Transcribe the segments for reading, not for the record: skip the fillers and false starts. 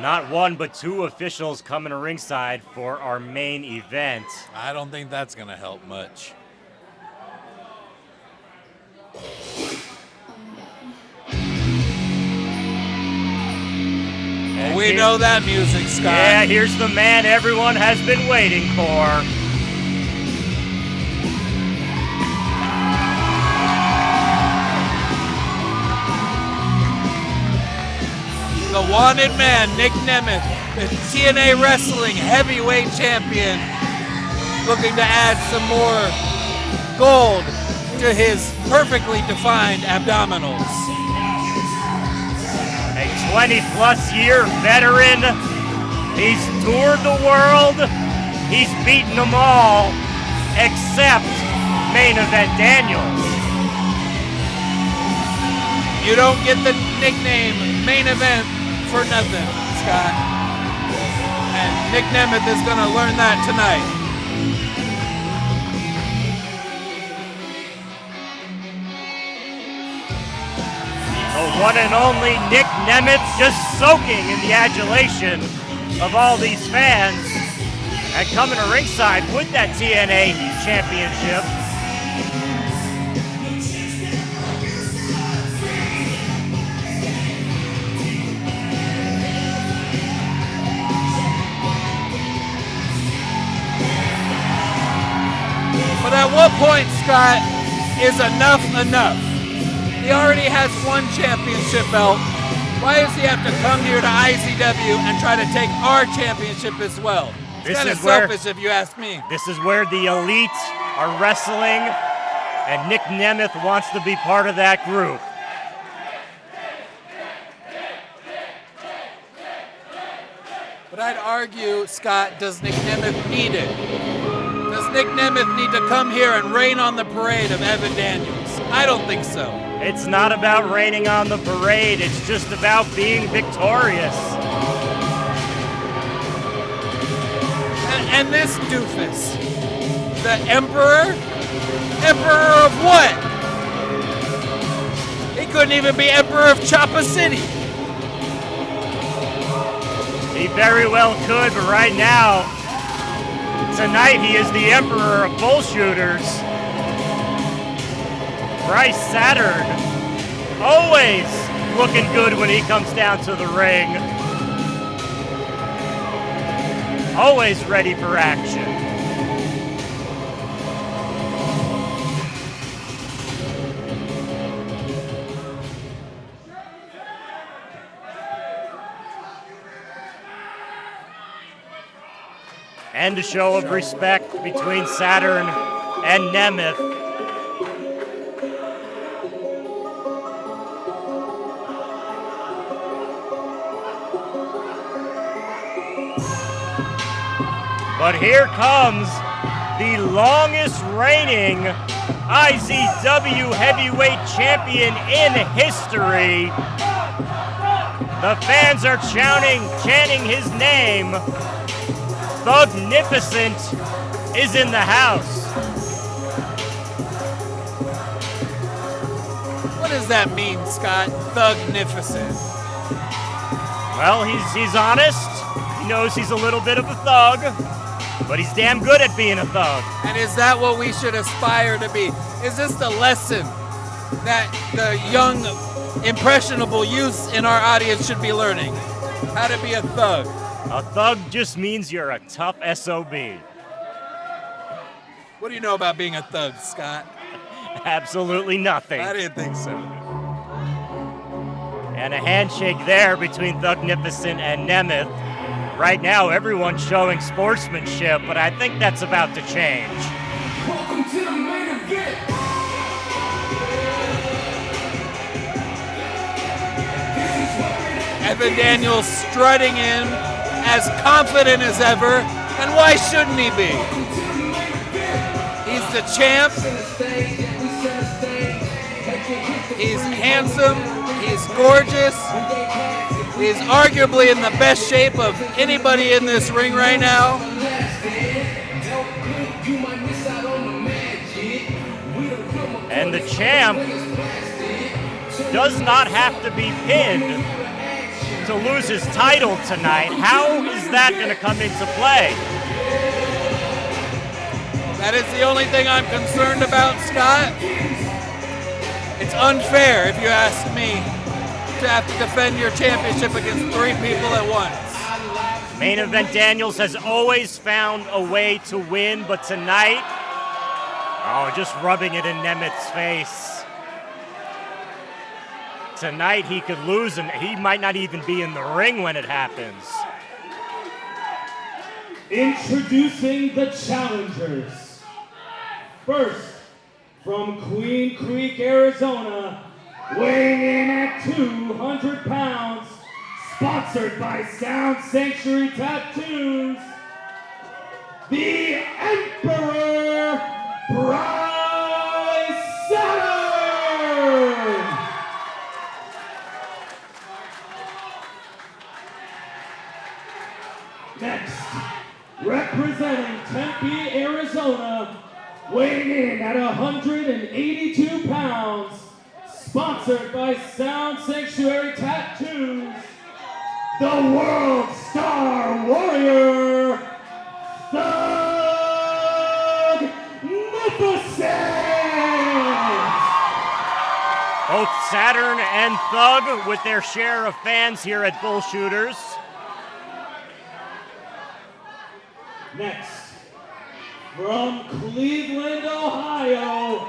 Not one, but two officials coming to ringside for our main event. I don't think that's going to help much. Well, we know that music, Scott. Yeah, here's the man everyone has been waiting for. The wanted man, Nic Nemeth, the TNA Wrestling Heavyweight Champion, looking to add some more gold to his perfectly defined abdominals. A 20-plus year veteran. He's toured the world. He's beaten them all, except Main Event Daniels. You don't get the nickname Main Event for nothing, Scott. And Nic Nemeth is going to learn that tonight. The one and only Nic Nemeth just soaking in the adulation of all these fans and coming to ringside with that TNA championship. But at what point, Scott, is enough enough? He already has one championship belt. Why does he have to come here to IZW and try to take our championship as well? It's kind of selfish if you ask me. This is where the elite are wrestling, and Nic Nemeth wants to be part of that group. But I'd argue, Scott, does Nic Nemeth need it? Does Nic Nemeth need to come here and rain on the parade of Evant Daniels? I don't think so. It's not about raining on the parade. It's just about being victorious. And this doofus, the Emperor? Emperor of what? He couldn't even be Emperor of Choppa City. He very well could, but right now, tonight he is the Emperor of BullShooters. Bryce Saturn, always looking good when he comes down to the ring. Always ready for action. And a show of respect between Saturn and Nemeth. But here comes the longest reigning IZW Heavyweight Champion in history. The fans are chanting his name. Thugnificent is in the house. What does that mean, Scott? Thugnificent. Well, he's honest. He knows he's a little bit of a thug, but he's damn good at being a thug. And is that what we should aspire to be? Is this the lesson that the young, impressionable youth in our audience should be learning? How to be a thug. A thug just means you're a tough SOB. What do you know about being a thug, Scott? Absolutely nothing. I didn't think so. And a handshake there between Thugnificent and Nemeth. Right now, everyone's showing sportsmanship, but I think that's about to change. Welcome to the main event. Evant Daniels strutting in, as confident as ever, and why shouldn't he be? He's the champ. He's handsome. He's gorgeous. He's arguably in the best shape of anybody in this ring right now. And the champ does not have to be pinned to lose his title tonight. How is that going to come into play? That is the only thing I'm concerned about, Scott. It's unfair, if you ask me, to have to defend your championship against 3 people at once. Main Event Daniels has always found a way to win, but tonight, just rubbing it in Nemeth's face. Tonight he could lose, and he might not even be in the ring when it happens. Introducing the challengers. First, from Queen Creek, Arizona, weighing in at 200 pounds, sponsored by Sound Sanctuary Tattoos, the Emperor, Bryce Saturn! Next, representing Tempe, Arizona, weighing in at 182 pounds, sponsored by Sound Sanctuary Tattoos, the World Star Warrior, Thugnificent! Both Saturn and Thug with their share of fans here at BullShooters. Next, from Cleveland, Ohio,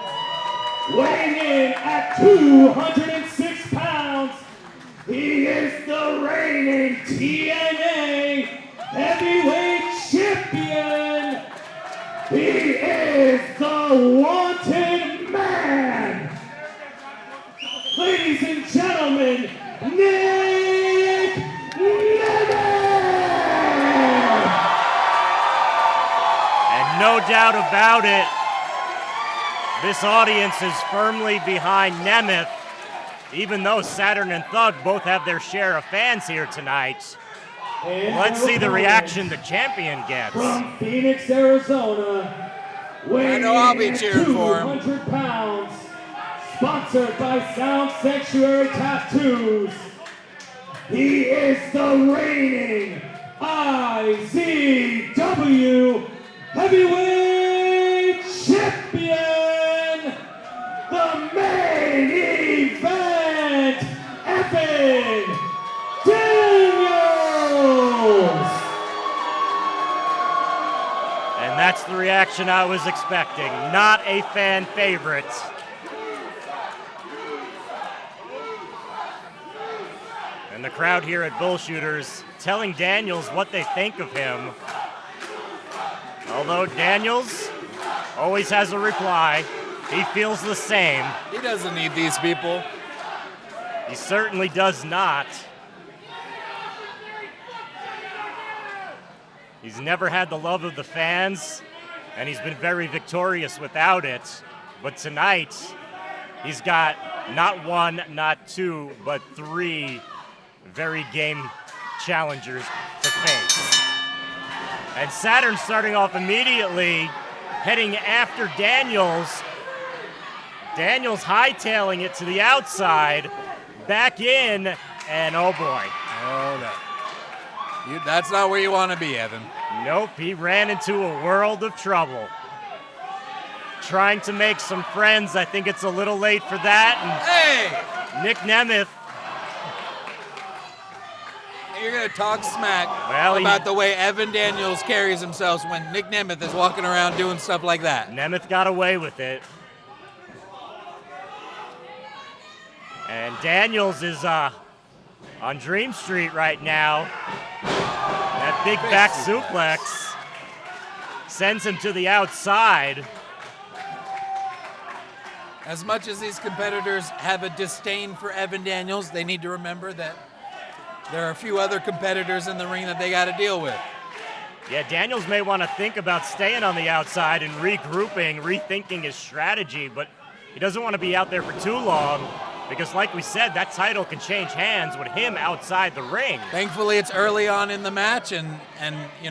weighing in at 206 pounds, he is the reigning TNA Heavyweight Champion. He is the Wanted Man. Ladies and gentlemen, Nic Nemeth! No doubt about it, this audience is firmly behind Nemeth, even though Saturn and Thug both have their share of fans here tonight. Let's see the reaction the champion gets. From Phoenix, Arizona, I know I'll be cheering for him. 200 pounds, sponsored by Sound Sanctuary Tattoos. He is the reigning IZW Heavyweight Champion, the main event, Evant Daniels! And that's the reaction I was expecting. Not a fan favorite. And the crowd here at BullShooters telling Daniels what they think of him. Although Daniels always has a reply, he feels the same. He doesn't need these people. He certainly does not. He's never had the love of the fans, and he's been very victorious without it. But tonight, he's got not 1, not 2, but 3 very game challengers to face. And Saturn starting off immediately, heading after Daniels. Daniels hightailing it to the outside, back in, and oh boy. Oh, no. That's not where you want to be, Evan. Nope, he ran into a world of trouble. Trying to make some friends, I think it's a little late for that. And hey! Nic Nemeth. You're going to talk smack about the way Evant Daniels carries himself when Nic Nemeth is walking around doing stuff like that. Nemeth got away with it. And Daniels is on Dream Street right now. That big back suplex sends him to the outside. As much as these competitors have a disdain for Evant Daniels, they need to remember that there are a few other competitors in the ring that they got to deal with. Yeah, Daniels may want to think about staying on the outside and regrouping, rethinking his strategy, but he doesn't want to be out there for too long because, like we said, that title can change hands with him outside the ring. Thankfully, it's early on in the match, and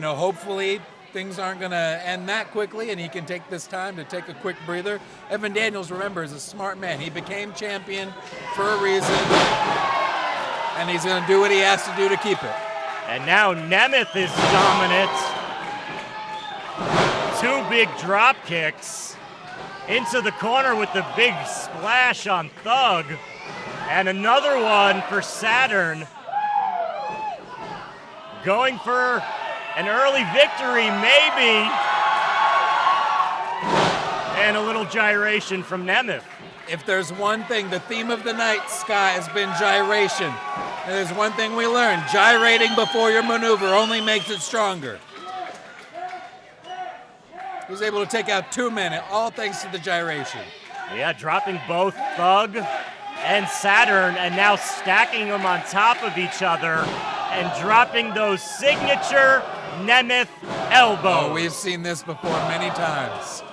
hopefully things aren't going to end that quickly, and he can take this time to take a quick breather. Evant Daniels, remember, is a smart man. He became champion for a reason. And he's going to do what he has to do to keep it. And now Nemeth is dominant. 2 big drop kicks into the corner with the big splash on Thug. And another one for Saturn. Going for an early victory, maybe. And a little gyration from Nemeth. If there's one thing, the theme of the night, Scott, has been gyration. And there's one thing we learned. Gyrating before your maneuver only makes it stronger. He was able to take out 2 men, all thanks to the gyration. Yeah, dropping both Thug and Saturn, and now stacking them on top of each other and dropping those signature Nemeth elbows. Oh, we've seen this before many times.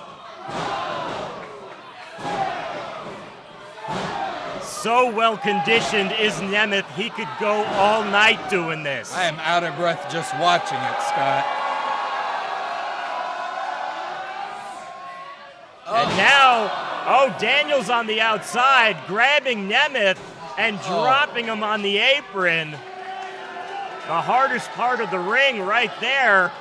So well conditioned is Nemeth, he could go all night doing this. I am out of breath just watching it, Scott. And now, Daniels on the outside, grabbing Nemeth and dropping him on the apron. The hardest part of the ring right there.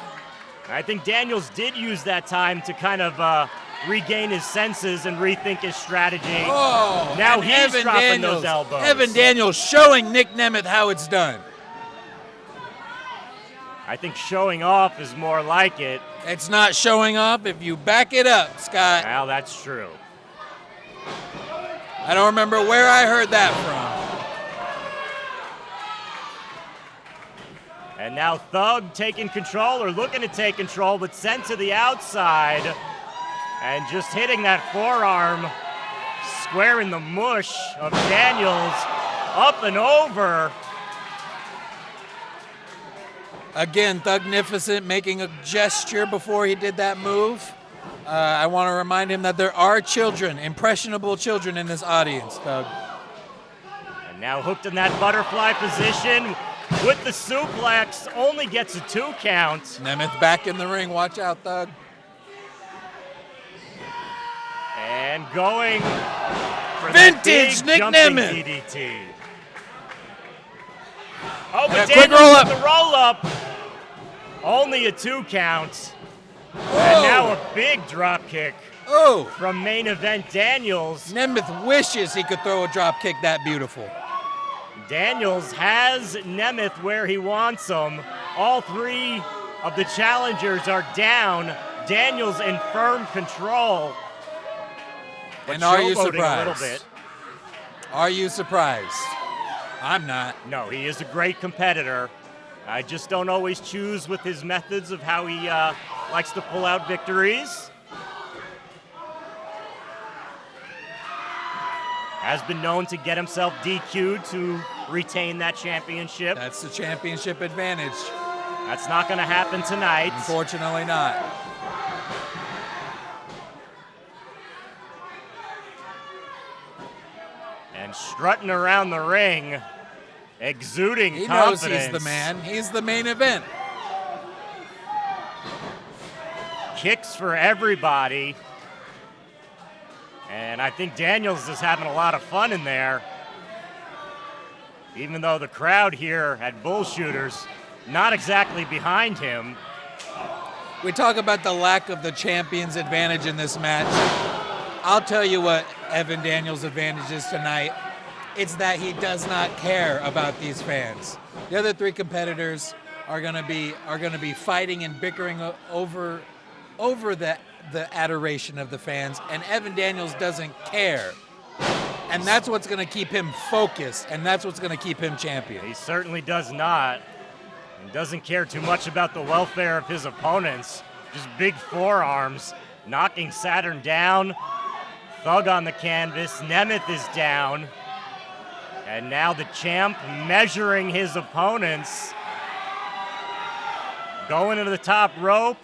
I think Daniels did use that time to kind of regain his senses and rethink his strategy. Oh, now he's Evant dropping Daniels, those elbows. Evant Daniels showing Nic Nemeth how it's done. I think showing off is more like it. It's not showing off if you back it up, Scott. Well, that's true. I don't remember where I heard that from. And now Thug taking control, or looking to take control, but sent to the outside. And just hitting that forearm square in the mush of Daniels, up and over. Again, Thugnificent making a gesture before he did that move. I want to remind him that there are children, impressionable children in this audience, Thug. And now hooked in that butterfly position with the suplex, only gets a 2 count. Nemeth back in the ring, watch out, Thug. And going for vintage the big Nic jumping Nemeth. DDT. Oh, but And a quick Daniels roll-up. with the roll-up. Only a 2 count. And now a big drop kick from main event Daniels. Nemeth wishes he could throw a drop kick that beautiful. Daniels has Nemeth where he wants him. All 3 of the challengers are down. Daniels in firm control. And are you showboating surprised? A little bit. Are you surprised? I'm not. No, he is a great competitor. I just don't always choose with his methods of how he likes to pull out victories. Has been known to get himself DQ'd to retain that championship. That's the championship advantage. That's not going to happen tonight. Unfortunately not. And strutting around the ring, exuding He confidence. knows he's the man. He's the main event. Kicks for everybody. And I think Daniels is having a lot of fun in there. Even though the crowd here at BullShooters, not exactly behind him. We talk about the lack of the champion's advantage in this match. I'll tell you what Evant Daniels' advantage is tonight. It's that he does not care about these fans. The other 3 competitors are gonna be fighting and bickering over the adoration of the fans, and Evant Daniels doesn't care. And that's what's going to keep him focused, and that's what's going to keep him champion. He certainly does not, and doesn't care too much about the welfare of his opponents. Just big forearms, knocking Saturn down. Thug on the canvas, Nemeth is down. And now the champ measuring his opponents. Going into the top rope.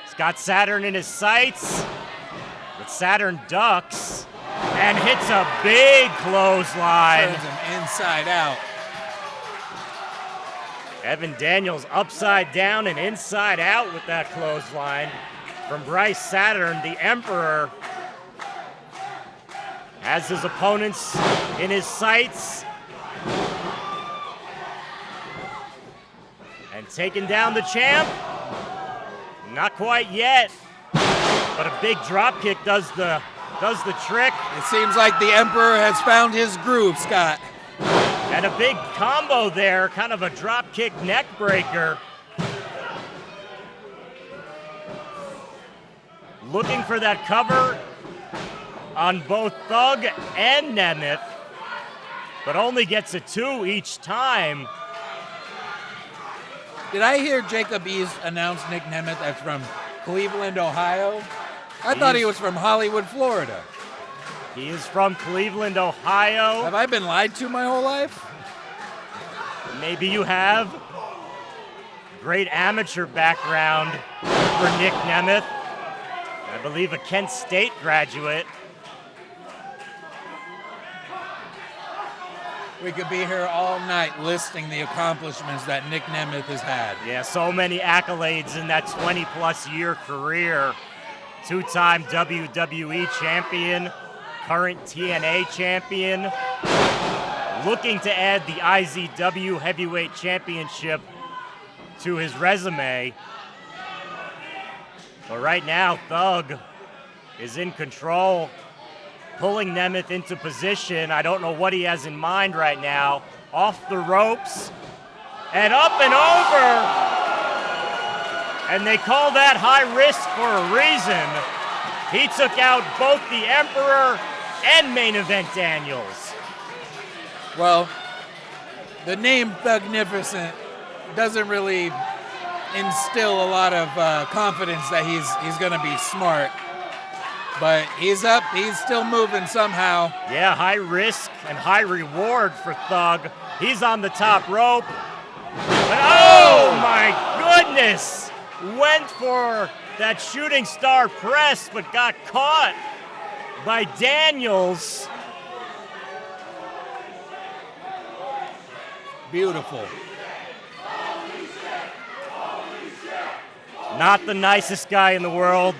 He's got Saturn in his sights, but Saturn ducks and hits a big clothesline. Turns him inside out. Evant Daniels upside down and inside out with that clothesline from Bryce Saturn, the Emperor. Has his opponents in his sights. And taking down the champ. Not quite yet. But a big drop kick does the trick. It seems like the Emperor has found his groove, Scott. And a big combo there, kind of a drop kick neck breaker. Looking for that cover on both Thug and Nemeth, but only gets a 2 each time. Did I hear Jacob East announce Nic Nemeth as from Cleveland, Ohio? I thought he was from Hollywood, Florida. He is from Cleveland, Ohio. Have I been lied to my whole life? Maybe you have. Great amateur background for Nic Nemeth. I believe a Kent State graduate. We could be here all night listing the accomplishments that Nic Nemeth has had. Yeah, so many accolades in that 20-plus year career. 2-time WWE champion, current TNA champion. Looking to add the IZW Heavyweight Championship to his resume. But right now, Thug is in control, pulling Nemeth into position. I don't know what he has in mind right now. Off the ropes and up and over. And they call that high risk for a reason. He took out both the Emperor and Main Event Daniels. Well, the name Thugnificent doesn't really instill a lot of confidence that he's going to be smart. But he's up, he's still moving somehow. Yeah, high risk and high reward for Thug. He's on the top rope. But oh my goodness! Went for that shooting star press, but got caught by Daniels. Beautiful. Not the nicest guy in the world.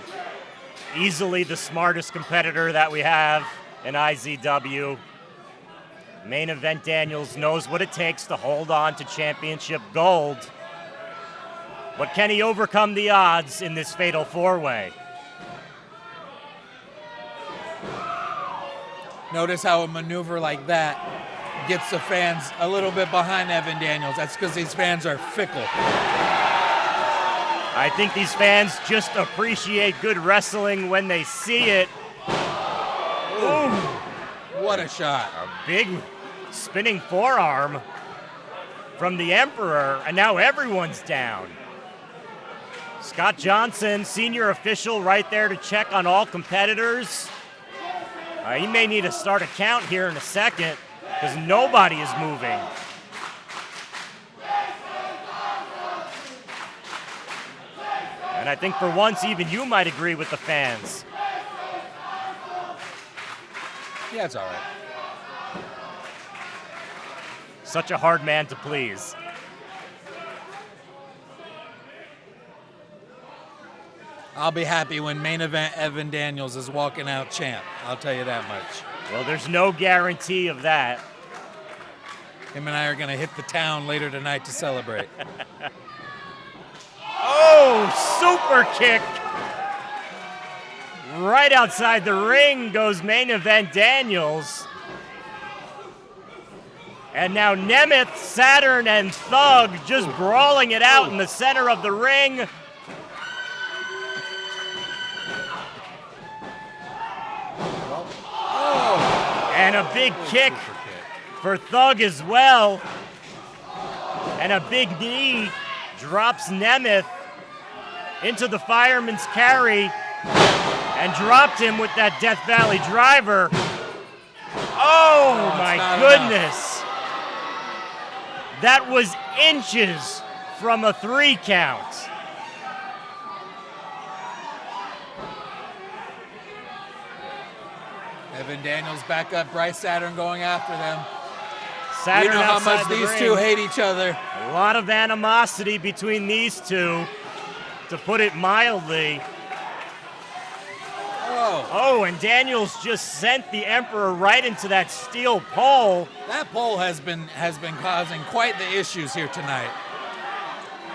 Easily the smartest competitor that we have in IZW. Main Event Daniels knows what it takes to hold on to championship gold. But can he overcome the odds in this fatal four-way? Notice how a maneuver like that gets the fans a little bit behind Evant Daniels. That's because these fans are fickle. I think these fans just appreciate good wrestling when they see it. Ooh. What a shot. A big spinning forearm from the Emperor, and now everyone's down. Scott Johnson, senior official, right there to check on all competitors. He may need to start a count here in a second because nobody is moving. And I think for once, even you might agree with the fans. Yeah, it's all right. Such a hard man to please. I'll be happy when Main Event Evant Daniels is walking out champ. I'll tell you that much. Well, there's no guarantee of that. Him and I are going to hit the town later tonight to celebrate. Oh, super kick. Right outside the ring goes Main Event Daniels. And now Nemeth, Saturn, and Thug just brawling it out in the center of the ring. And a big kick for Thug as well. And a big knee drops Nemeth into the fireman's carry and dropped him with that Death Valley driver. Oh my goodness. That was inches from a 3 count. Evant Daniels back up, Bryce Saturn going after them. Saturn, you know how much the these ring. two hate each other. A lot of animosity between these two, to put it mildly. Oh, and Daniels just sent the Emperor right into that steel pole. That pole has been causing quite the issues here tonight.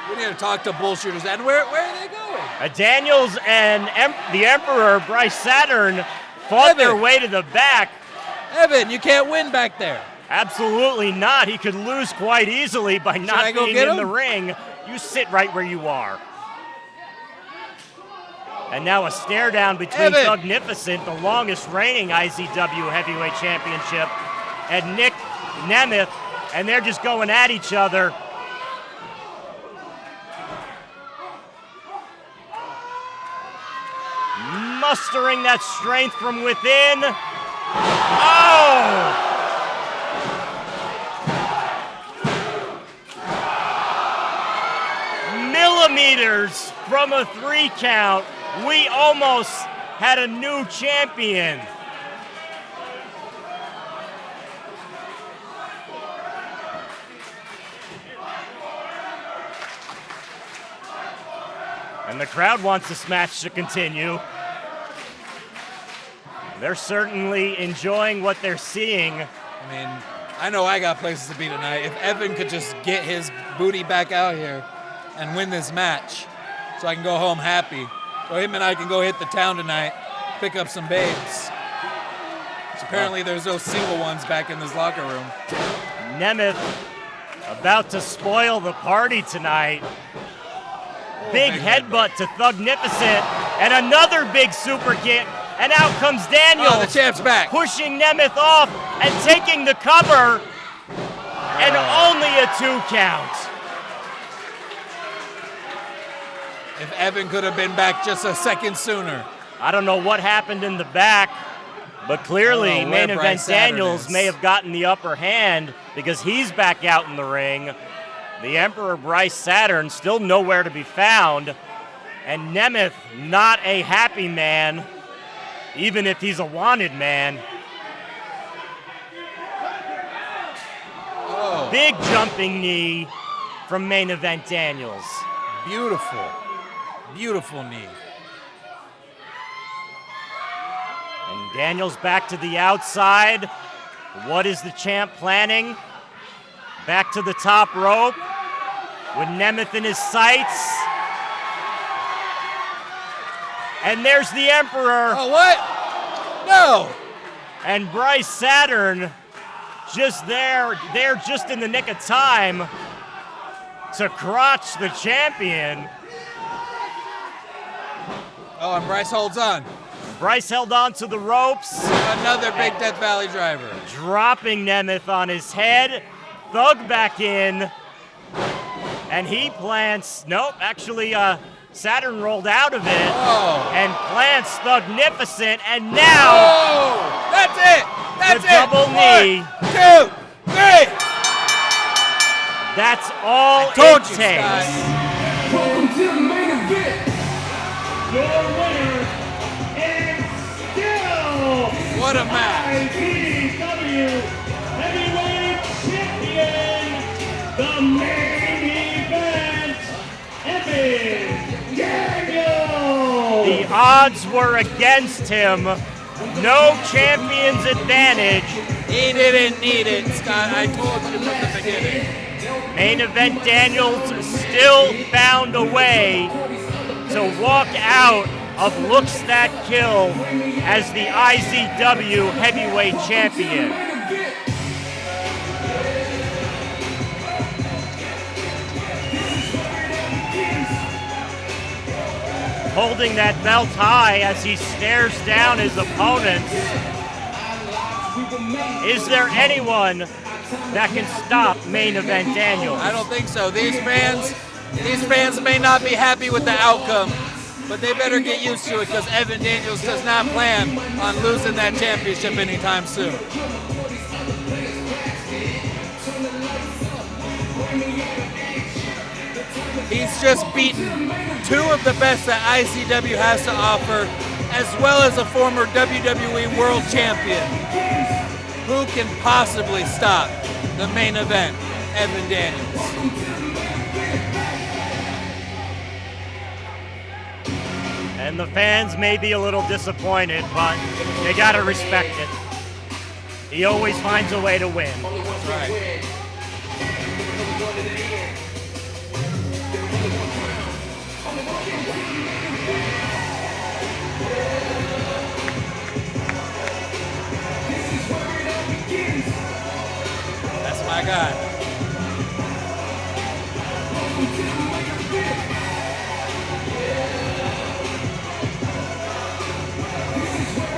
We need to talk to BullShooters. And where are they going? Daniels and the Emperor, Bryce Saturn, fought their way to the back. Evan, you can't win back there. Absolutely not. He could lose quite easily by not being in the ring. You sit right where you are. And now a stare down between Thugnificent, the longest reigning IZW Heavyweight Championship, and Nic Nemeth, and they're just going at each other. Mustering that strength from within. Oh! Millimeters from a 3 count. We almost had a new champion. And the crowd wants this match to continue. They're certainly enjoying what they're seeing. I mean, I know I got places to be tonight. If Evan could just get his booty back out here and win this match so I can go home happy. So him and I can go hit the town tonight, pick up some babes. So apparently there's those single ones back in this locker room. Nemeth about to spoil the party tonight. Big headbutt to Thugnificent, and another big super kick, and out comes Daniels. Oh, the champ's back. Pushing Nemeth off and taking the cover, and only a 2 count. If Evan could have been back just a second sooner. I don't know what happened in the back, but clearly Main Event Daniels may have gotten the upper hand because he's back out in the ring. The Emperor Bryce Saturn still nowhere to be found, and Nemeth not a happy man, even if he's a wanted man. Oh. Big jumping knee from Main Event Daniels. Beautiful, beautiful knee. And Daniels back to the outside. What is the champ planning? Back to the top rope with Nemeth in his sights. And there's the Emperor. Oh, what? No! And Bryce Saturn just there just in the nick of time to crotch the champion. Oh, and Bryce holds on. Bryce held on to the ropes. Another big Death Valley driver. Dropping Nemeth on his head. Thug back in. And he plants, nope, actually Saturn rolled out of it. Oh. And plants Thugnificent, and now. Oh, that's it. That's the double knee. 1, 2, 3. That's all Told it you, takes. Scott. Welcome to the main event. Your winner is still What a match. IZW Heavyweight Champion, the main event, Evant Daniels. The odds were against him. No champion's advantage. He didn't need it, Scott. I told you from the beginning. Main Event Daniels still found a way to walk out of Looks That Kill as the IZW Heavyweight Champion. Holding that belt high as he stares down his opponents. Is there anyone that can stop Main Event Daniels? I don't think so. These fans may not be happy with the outcome, but they better get used to it because Evant Daniels does not plan on losing that championship anytime soon. He's just beaten 2 of the best that IZW has to offer, as well as a former WWE World Champion. Who can possibly stop the main event, Evant Daniels? And the fans may be a little disappointed, but you gotta respect it. He always finds a way to win. That's right. my God.